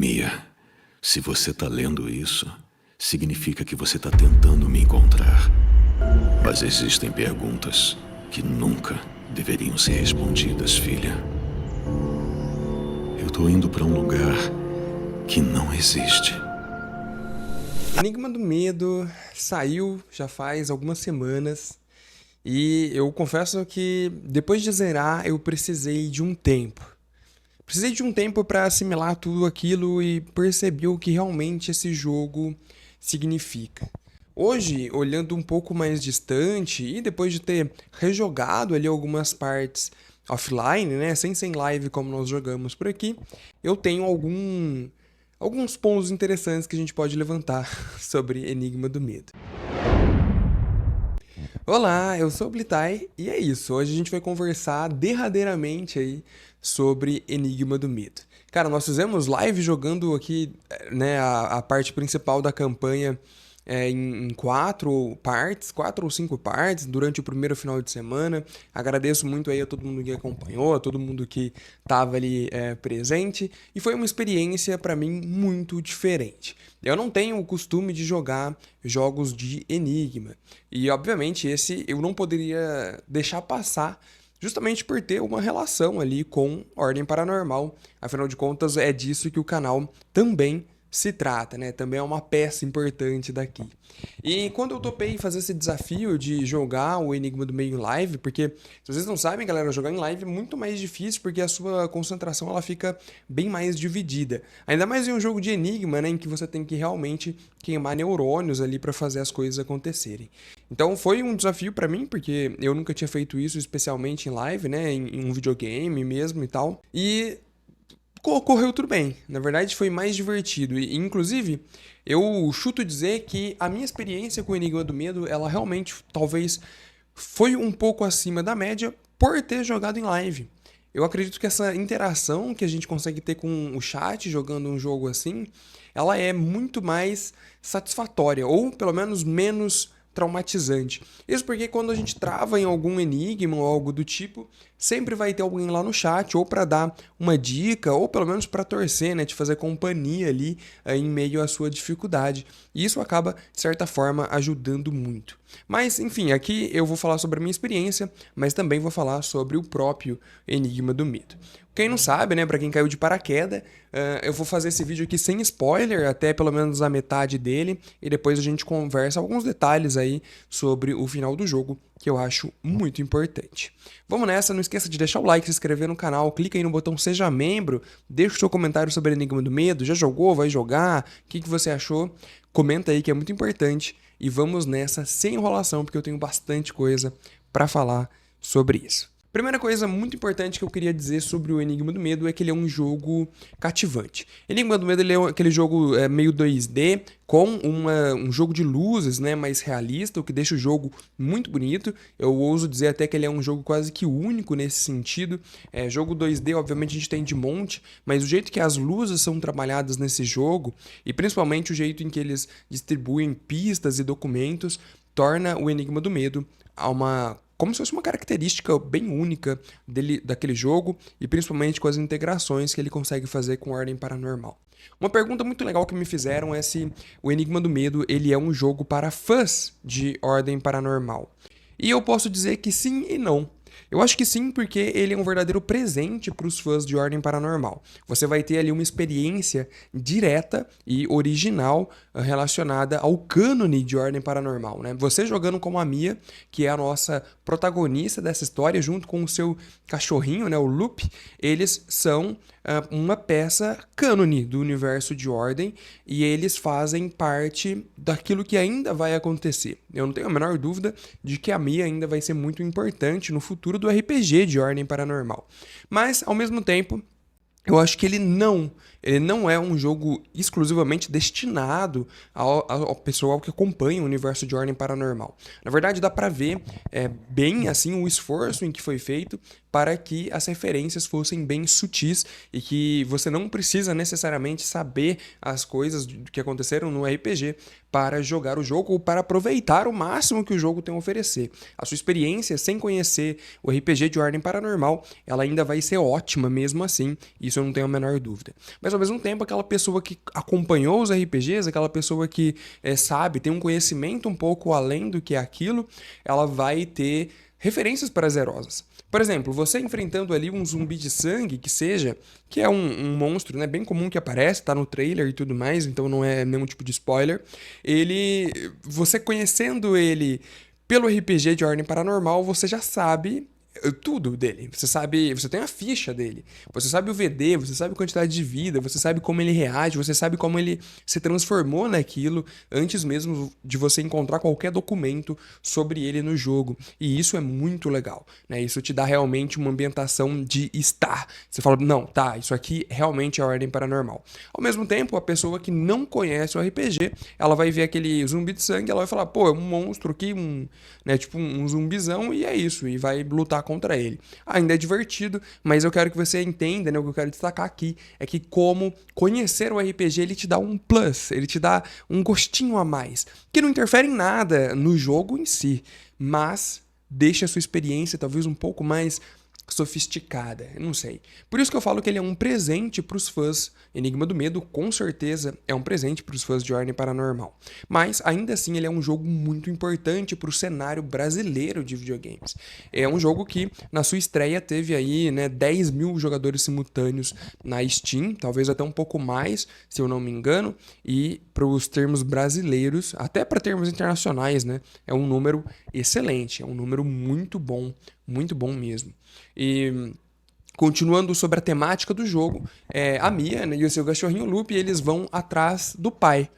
Mia, se você tá lendo isso, significa que você tá tentando me encontrar. Mas existem perguntas que nunca deveriam ser respondidas, filha. Eu tô indo pra um lugar que não existe. Enigma do Medo saiu já faz algumas semanas e eu confesso que depois de zerar eu precisei de um tempo. Precisei de um tempo para assimilar tudo aquilo e perceber o que realmente esse jogo significa. Hoje, olhando um pouco mais distante e depois de ter rejogado ali algumas partes offline, né, sem ser em live como nós jogamos por aqui, eu tenho alguns pontos interessantes que a gente pode levantar sobre Enigma do Medo. Olá, eu sou o Blitai e é isso. Hoje a gente vai conversar derradeiramente aí sobre Enigma do Medo. Cara, nós fizemos live jogando aqui, né, a parte principal da campanha em 4 ou 5 partes, durante o primeiro final de semana. Agradeço muito aí a todo mundo que acompanhou, a todo mundo que estava ali presente, e foi uma experiência para mim muito diferente. Eu não tenho o costume de jogar jogos de Enigma, e obviamente esse eu não poderia deixar passar, justamente por ter uma relação ali com Ordem Paranormal. Afinal de contas, é disso que o canal também se trata, né? Também é uma peça importante daqui. E quando eu topei fazer esse desafio de jogar o Enigma do Meio em live, porque se vocês não sabem, galera, jogar em live é muito mais difícil porque a sua concentração ela fica bem mais dividida. Ainda mais em um jogo de Enigma, né, em que você tem que realmente queimar neurônios ali para fazer as coisas acontecerem. Então foi um desafio para mim, porque eu nunca tinha feito isso, especialmente em live, né, em um videogame mesmo e tal. E correu tudo bem. Na verdade, foi mais divertido. E, inclusive, eu chuto dizer que a minha experiência com o Enigma do Medo, ela realmente, talvez, foi um pouco acima da média por ter jogado em live. Eu acredito que essa interação que a gente consegue ter com o chat jogando um jogo assim, ela é muito mais satisfatória, ou pelo menos menos traumatizante. Isso porque quando a gente trava em algum enigma ou algo do tipo, sempre vai ter alguém lá no chat ou para dar uma dica ou pelo menos para torcer, né, te fazer companhia ali em meio à sua dificuldade. E isso acaba, de certa forma, ajudando muito. Mas, enfim, aqui eu vou falar sobre a minha experiência, mas também vou falar sobre o próprio Enigma do Medo. Quem não sabe, né, para quem caiu de paraquedas, eu vou fazer esse vídeo aqui sem spoiler, até pelo menos a metade dele, e depois a gente conversa alguns detalhes aí sobre o final do jogo, que eu acho muito importante. Vamos nessa, não esqueça de deixar o like, se inscrever no canal, clica aí no botão Seja Membro, deixa o seu comentário sobre Enigma do Medo, já jogou, vai jogar, o que você achou? Comenta aí que é muito importante, e vamos nessa sem enrolação, porque eu tenho bastante coisa para falar sobre isso. Primeira coisa muito importante que eu queria dizer sobre o Enigma do Medo é que ele é um jogo cativante. Enigma do Medo ele é aquele jogo meio 2D, com um jogo de luzes, né, mais realista, o que deixa o jogo muito bonito. Eu ouso dizer até que ele é um jogo quase que único nesse sentido. Jogo 2D, obviamente, a gente tem de monte, mas o jeito que as luzes são trabalhadas nesse jogo, e principalmente o jeito em que eles distribuem pistas e documentos, torna o Enigma do Medo como se fosse uma característica bem única daquele jogo, e principalmente com as integrações que ele consegue fazer com Ordem Paranormal. Uma pergunta muito legal que me fizeram é se o Enigma do Medo ele é um jogo para fãs de Ordem Paranormal. E eu posso dizer que sim e não. Eu acho que sim, porque ele é um verdadeiro presente para os fãs de Ordem Paranormal. Você vai ter ali uma experiência direta e original relacionada ao cânone de Ordem Paranormal, né? Você jogando como a Mia, que é a nossa protagonista dessa história, junto com o seu cachorrinho, né, o Loop, eles são uma peça cânone do universo de Ordem e eles fazem parte daquilo que ainda vai acontecer. Eu não tenho a menor dúvida de que a Mia ainda vai ser muito importante no futuro do RPG de Ordem Paranormal. Mas, ao mesmo tempo, eu acho que ele não é um jogo exclusivamente destinado ao pessoal que acompanha o universo de Ordem Paranormal. Na verdade, dá pra ver bem assim o esforço em que foi feito para que as referências fossem bem sutis e que você não precisa necessariamente saber as coisas que aconteceram no RPG para jogar o jogo ou para aproveitar o máximo que o jogo tem a oferecer. A sua experiência sem conhecer o RPG de Ordem Paranormal, ela ainda vai ser ótima mesmo assim, isso eu não tenho a menor dúvida. Mas mas ao mesmo tempo aquela pessoa que acompanhou os RPGs, aquela pessoa que sabe, tem um conhecimento um pouco além do que é aquilo, ela vai ter referências prazerosas. Por exemplo, você enfrentando ali um zumbi de sangue, que é um monstro, né, bem comum que aparece, tá no trailer e tudo mais, então não é nenhum tipo de spoiler. Você conhecendo ele pelo RPG de Ordem Paranormal, você já sabe tudo dele. Você sabe, você tem a ficha dele. Você sabe o VD, você sabe a quantidade de vida, você sabe como ele reage, você sabe como ele se transformou naquilo antes mesmo de você encontrar qualquer documento sobre ele no jogo. E isso é muito legal, né? Isso te dá realmente uma ambientação de estar. Você fala, não, tá, isso aqui realmente é a Ordem Paranormal. Ao mesmo tempo, a pessoa que não conhece o RPG, ela vai ver aquele zumbi de sangue, ela vai falar, pô, é um monstro aqui, tipo um zumbizão, e é isso, e vai lutar contra ele. Ainda é divertido, mas eu quero que você entenda, né, o que eu quero destacar aqui é que como conhecer o RPG, ele te dá um plus, ele te dá um gostinho a mais, que não interfere em nada no jogo em si, mas deixa a sua experiência talvez um pouco mais sofisticada, eu não sei. Por isso que eu falo que ele é um presente para os fãs. Enigma do Medo, com certeza, é um presente para os fãs de Ordem Paranormal. Mas, ainda assim, ele é um jogo muito importante para o cenário brasileiro de videogames. É um jogo que, na sua estreia, teve aí, né, 10 mil jogadores simultâneos na Steam, talvez até um pouco mais, se eu não me engano, e para os termos brasileiros, até para termos internacionais, né, é um número excelente, é um número muito bom mesmo. E continuando sobre a temática do jogo, a Mia, né, e o seu cachorrinho Lupe, eles vão atrás do pai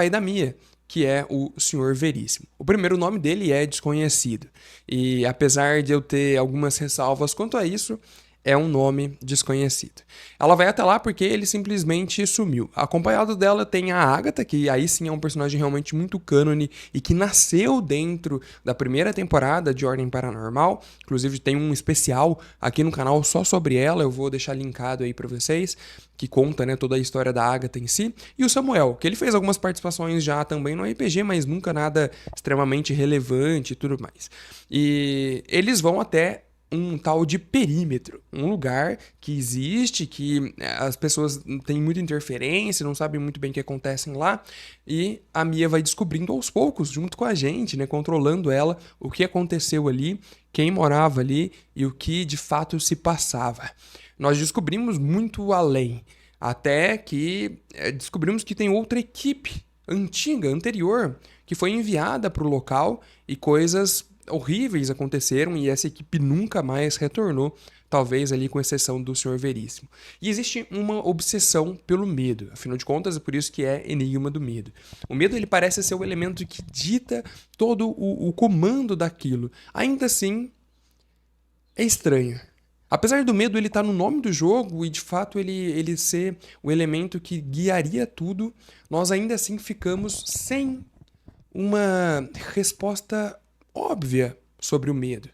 da Mia, que é o Senhor Veríssimo. O primeiro nome dele é desconhecido, e apesar de eu ter algumas ressalvas quanto a isso, é um nome desconhecido. Ela vai até lá porque ele simplesmente sumiu. Acompanhado dela tem a Agatha, que aí sim é um personagem realmente muito cânone e que nasceu dentro da primeira temporada de Ordem Paranormal. Inclusive tem um especial aqui no canal só sobre ela, eu vou deixar linkado aí pra vocês, que conta, né, toda a história da Agatha em si. E o Samuel, que ele fez algumas participações já também no RPG, mas nunca nada extremamente relevante e tudo mais. E eles vão até um tal de perímetro, um lugar que existe, que as pessoas têm muita interferência, não sabem muito bem o que acontece lá, e a Mia vai descobrindo aos poucos, junto com a gente, né, controlando ela, o que aconteceu ali, quem morava ali e o que de fato se passava. Nós descobrimos muito além, até que descobrimos que tem outra equipe antiga, anterior, que foi enviada para o local e coisas horríveis aconteceram e essa equipe nunca mais retornou, talvez ali com exceção do Senhor Veríssimo. E existe uma obsessão pelo medo, afinal de contas é por isso que é Enigma do Medo. O medo ele parece ser o elemento que dita todo o comando daquilo. Ainda assim, é estranho. Apesar do medo ele estar no nome do jogo e de fato ele ser o elemento que guiaria tudo, nós ainda assim ficamos sem uma resposta óbvia sobre o medo.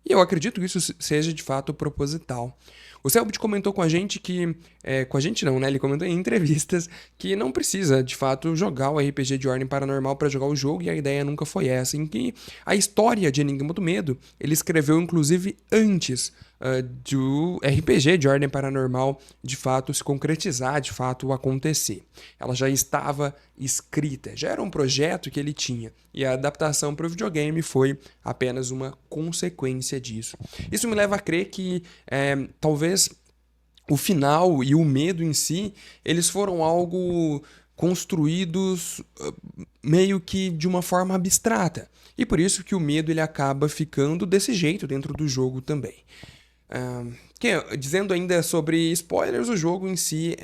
E eu acredito que isso seja de fato proposital. O Selbit comentou com a gente que... com a gente não, né? Ele comentou em entrevistas que não precisa, de fato, jogar o RPG de Ordem Paranormal para jogar o jogo, e a ideia nunca foi essa. Em que a história de Enigma do Medo, ele escreveu, inclusive, antes do RPG de Ordem Paranormal, de fato, se concretizar, de fato, acontecer. Ela já estava escrita, já era um projeto que ele tinha, e a adaptação para o videogame foi apenas uma consequência disso. Isso me leva a crer que, talvez, o final e o medo em si, eles foram algo construídos meio que de uma forma abstrata. E por isso que o medo ele acaba ficando desse jeito dentro do jogo também. Dizendo ainda sobre spoilers, o jogo em si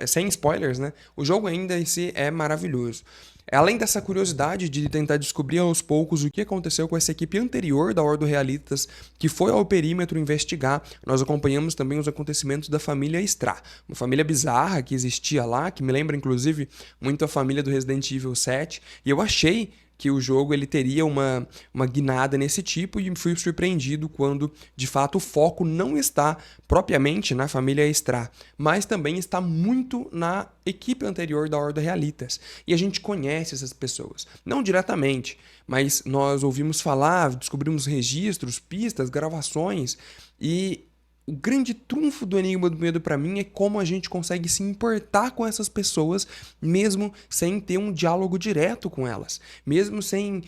sem spoilers, né? O jogo ainda em si é maravilhoso. Além dessa curiosidade de tentar descobrir aos poucos o que aconteceu com essa equipe anterior da Ordo Realitas, que foi ao perímetro investigar, nós acompanhamos também os acontecimentos da família Strah, uma família bizarra que existia lá, que me lembra inclusive muito a família do Resident Evil 7, e eu achei que o jogo ele teria uma guinada nesse tipo e fui surpreendido quando, de fato, o foco não está propriamente na família Strah, mas também está muito na equipe anterior da Ordo Realitas. E a gente conhece essas pessoas, não diretamente, mas nós ouvimos falar, descobrimos registros, pistas, gravações, e o grande trunfo do Enigma do Medo pra mim é como a gente consegue se importar com essas pessoas, mesmo sem ter um diálogo direto com elas, mesmo sem,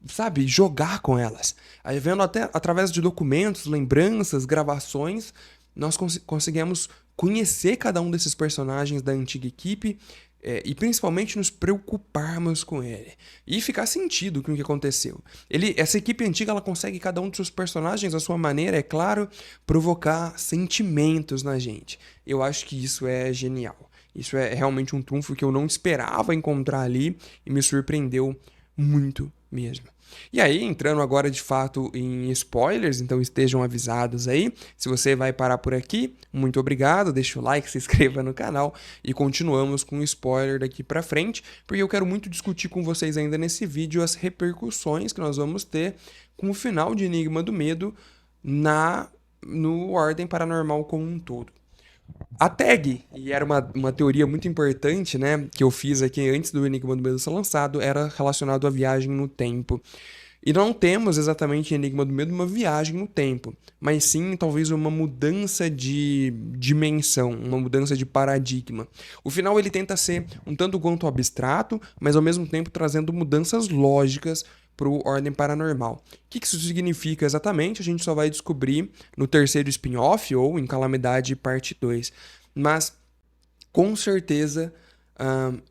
sabe, jogar com elas. Aí vendo até através de documentos, lembranças, gravações, nós conseguimos conhecer cada um desses personagens da antiga equipe, e principalmente nos preocuparmos com ele. E ficar sentido com o que aconteceu. Essa equipe antiga, ela consegue, cada um dos seus personagens, à sua maneira, é claro, provocar sentimentos na gente. Eu acho que isso é genial. Isso é realmente um trunfo que eu não esperava encontrar ali e me surpreendeu muito mesmo. E aí, entrando agora de fato em spoilers, então estejam avisados aí. Se você vai parar por aqui, muito obrigado, deixa o like, se inscreva no canal e continuamos com o spoiler daqui pra frente, porque eu quero muito discutir com vocês ainda nesse vídeo as repercussões que nós vamos ter com o final de Enigma do Medo no Ordem Paranormal como um todo. A tag, e era uma teoria muito importante, né, que eu fiz aqui antes do Enigma do Medo ser lançado, era relacionado à viagem no tempo. E não temos exatamente em Enigma do Medo uma viagem no tempo, mas sim talvez uma mudança de dimensão, uma mudança de paradigma. O final ele tenta ser um tanto quanto abstrato, mas ao mesmo tempo trazendo mudanças lógicas para o Ordem Paranormal. O que isso significa exatamente? A gente só vai descobrir no terceiro spin-off ou em Calamidade Parte 2. Mas, com certeza,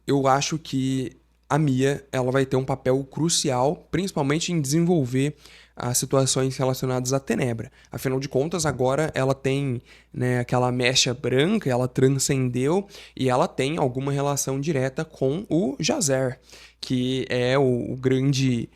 eu acho que a Mia ela vai ter um papel crucial, principalmente em desenvolver as situações relacionadas à Tenebra. Afinal de contas, agora ela tem, né, aquela mecha branca, ela transcendeu e ela tem alguma relação direta com o Jazer, que é o grande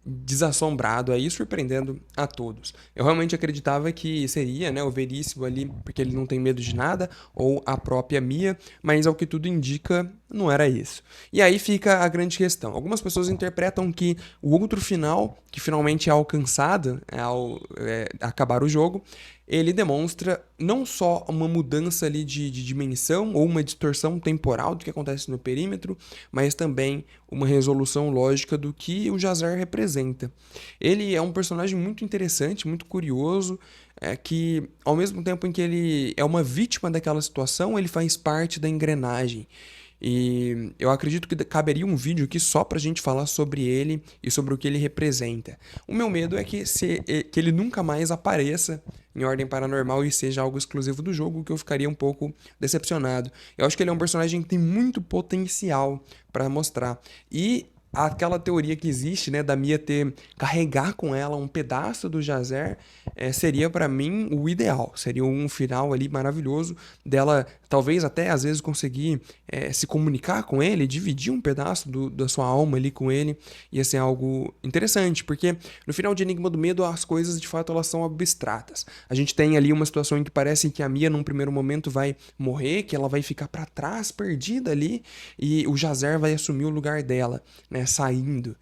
desassombrado aí, surpreendendo a todos. Eu realmente acreditava que seria, né, o Veríssimo ali, porque ele não tem medo de nada, ou a própria Mia, mas ao que tudo indica, não era isso. E aí fica a grande questão. Algumas pessoas interpretam que o outro final, que finalmente é alcançado ao acabar o jogo, ele demonstra não só uma mudança ali de dimensão ou uma distorção temporal do que acontece no perímetro, mas também uma resolução lógica do que o Jazer representa. Ele é um personagem muito interessante, muito curioso, que ao mesmo tempo em que ele é uma vítima daquela situação, ele faz parte da engrenagem. E eu acredito que caberia um vídeo aqui só pra gente falar sobre ele e sobre o que ele representa. O meu medo é que ele nunca mais apareça em Ordem Paranormal e seja algo exclusivo do jogo, que eu ficaria um pouco decepcionado. Eu acho que ele é um personagem que tem muito potencial pra mostrar. E aquela teoria que existe, né, da Mia carregar com ela um pedaço do Jazer, seria pra mim o ideal. Seria um final ali maravilhoso dela, talvez até às vezes conseguir se comunicar com ele, dividir um pedaço da sua alma ali com ele. Ia ser algo interessante, porque no final de Enigma do Medo as coisas de fato elas são abstratas. A gente tem ali uma situação em que parece que a Mia num primeiro momento vai morrer, que ela vai ficar pra trás, perdida ali, e o Jazer vai assumir o lugar dela, né, saindo.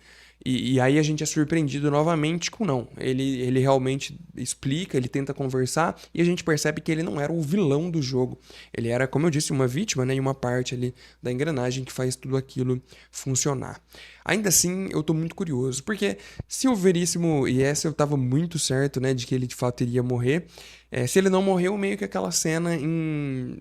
E aí a gente é surpreendido novamente com não. Ele realmente explica, ele tenta conversar e a gente percebe que ele não era o vilão do jogo. Ele era, como eu disse, uma vítima, né, e uma parte ali da engrenagem que faz tudo aquilo funcionar. Ainda assim, eu tô muito curioso, porque se o Veríssimo, e essa eu tava muito certo, né, de que ele de fato iria morrer, se ele não morreu, meio que aquela cena em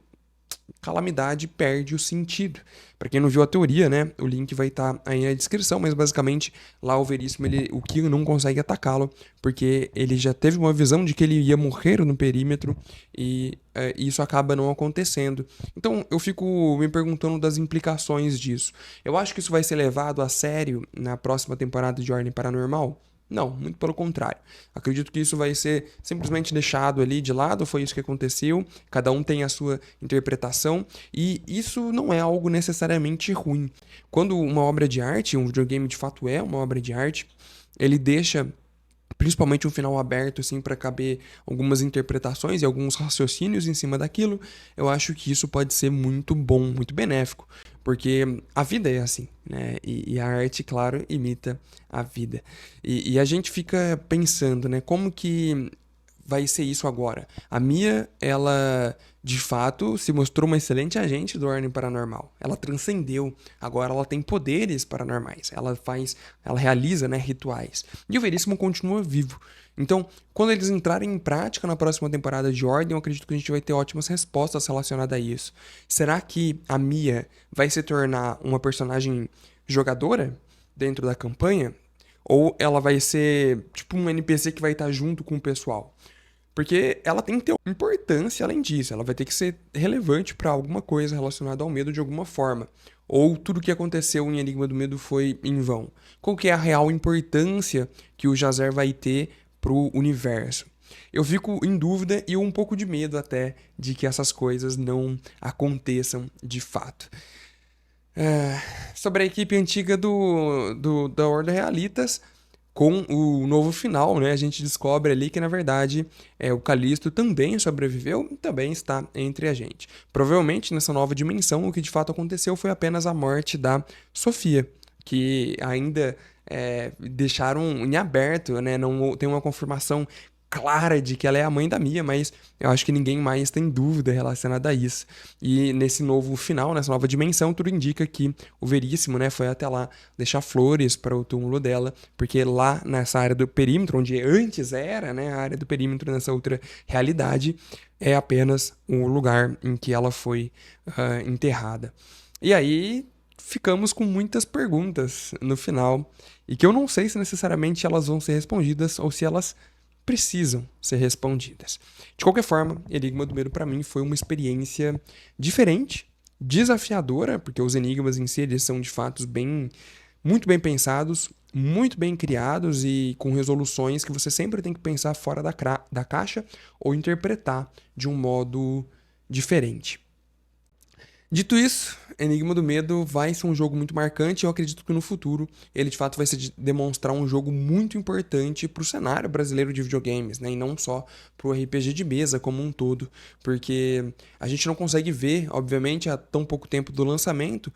Calamidade perde o sentido. Para quem não viu a teoria, né, o link vai estar aí na descrição, mas basicamente lá o Veríssimo, o Kyo não consegue atacá-lo, porque ele já teve uma visão de que ele ia morrer no perímetro e isso acaba não acontecendo. Então eu fico me perguntando das implicações disso. Eu acho que isso vai ser levado a sério na próxima temporada de Ordem Paranormal? Não, muito pelo contrário. Acredito que isso vai ser simplesmente deixado ali de lado, foi isso que aconteceu, cada um tem a sua interpretação, e isso não é algo necessariamente ruim. Quando uma obra de arte, um videogame de fato é uma obra de arte, ele deixa principalmente um final aberto, assim, para caber algumas interpretações e alguns raciocínios em cima daquilo, eu acho que isso pode ser muito bom, muito benéfico, porque a vida é assim, né? E a arte, claro, imita a vida. E a gente fica pensando, né? Como que vai ser isso agora? A Mia, ela de fato se mostrou uma excelente agente do Ordem Paranormal. Ela transcendeu, agora ela tem poderes paranormais. Ela realiza, né, rituais. E o Veríssimo continua vivo. Então, quando eles entrarem em prática na próxima temporada de Ordem, eu acredito que a gente vai ter ótimas respostas relacionadas a isso. Será que a Mia vai se tornar uma personagem jogadora dentro da campanha? Ou ela vai ser tipo um NPC que vai estar junto com o pessoal? Porque ela tem que ter importância além disso, ela vai ter que ser relevante para alguma coisa relacionada ao medo de alguma forma. Ou tudo o que aconteceu em Enigma do Medo foi em vão? Qual que é a real importância que o Jazer vai ter pro universo? Eu fico em dúvida e um pouco de medo até de que essas coisas não aconteçam de fato. Sobre a equipe antiga da Horda Realitas, com o novo final, né, a gente descobre ali que, na verdade, o Calisto também sobreviveu e também está entre a gente. Provavelmente, nessa nova dimensão, o que de fato aconteceu foi apenas a morte da Sofia, que ainda deixaram em aberto, né, não tem uma confirmação clara de que ela é a mãe da Mia, mas eu acho que ninguém mais tem dúvida relacionada a isso. E nesse novo final, nessa nova dimensão, tudo indica que o Veríssimo, né, foi até lá deixar flores para o túmulo dela, porque lá nessa área do perímetro, onde antes era, né, a área do perímetro nessa outra realidade, é apenas o lugar em que ela foi enterrada. E aí ficamos com muitas perguntas no final, e que eu não sei se necessariamente elas vão ser respondidas ou se elas precisam ser respondidas. De qualquer forma, Enigma do Medo para mim foi uma experiência diferente, desafiadora, porque os enigmas em si eles são de fato muito bem pensados, muito bem criados e com resoluções que você sempre tem que pensar fora da caixa ou interpretar de um modo diferente. Dito isso, Enigma do Medo vai ser um jogo muito marcante e eu acredito que no futuro ele de fato vai demonstrar um jogo muito importante para o cenário brasileiro de videogames, né? E não só para o RPG de mesa como um todo, porque a gente não consegue ver, obviamente, há tão pouco tempo do lançamento,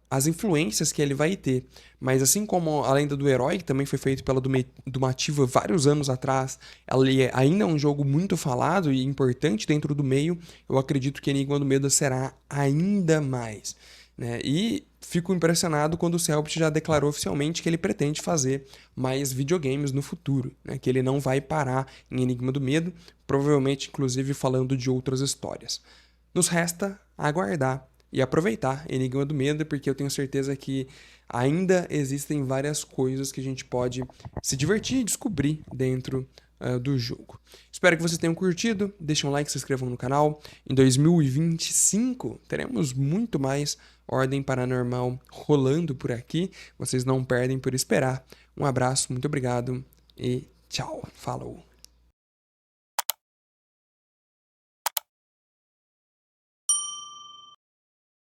as influências que ele vai ter. Mas assim como a Lenda do Herói, que também foi feito pela Dumativa vários anos atrás, ele ainda é um jogo muito falado e importante dentro do meio, eu acredito que Enigma do Medo será ainda mais, né? E fico impressionado quando o Cellbit já declarou oficialmente que ele pretende fazer mais videogames no futuro, né? Que ele não vai parar em Enigma do Medo, provavelmente inclusive falando de outras histórias. Nos resta aguardar e aproveitar Enigma do Medo, porque eu tenho certeza que ainda existem várias coisas que a gente pode se divertir e descobrir dentro do jogo. Espero que vocês tenham curtido, deixem um like, se inscrevam no canal. Em 2025 teremos muito mais Ordem Paranormal rolando por aqui, vocês não perdem por esperar. Um abraço, muito obrigado e tchau, falou!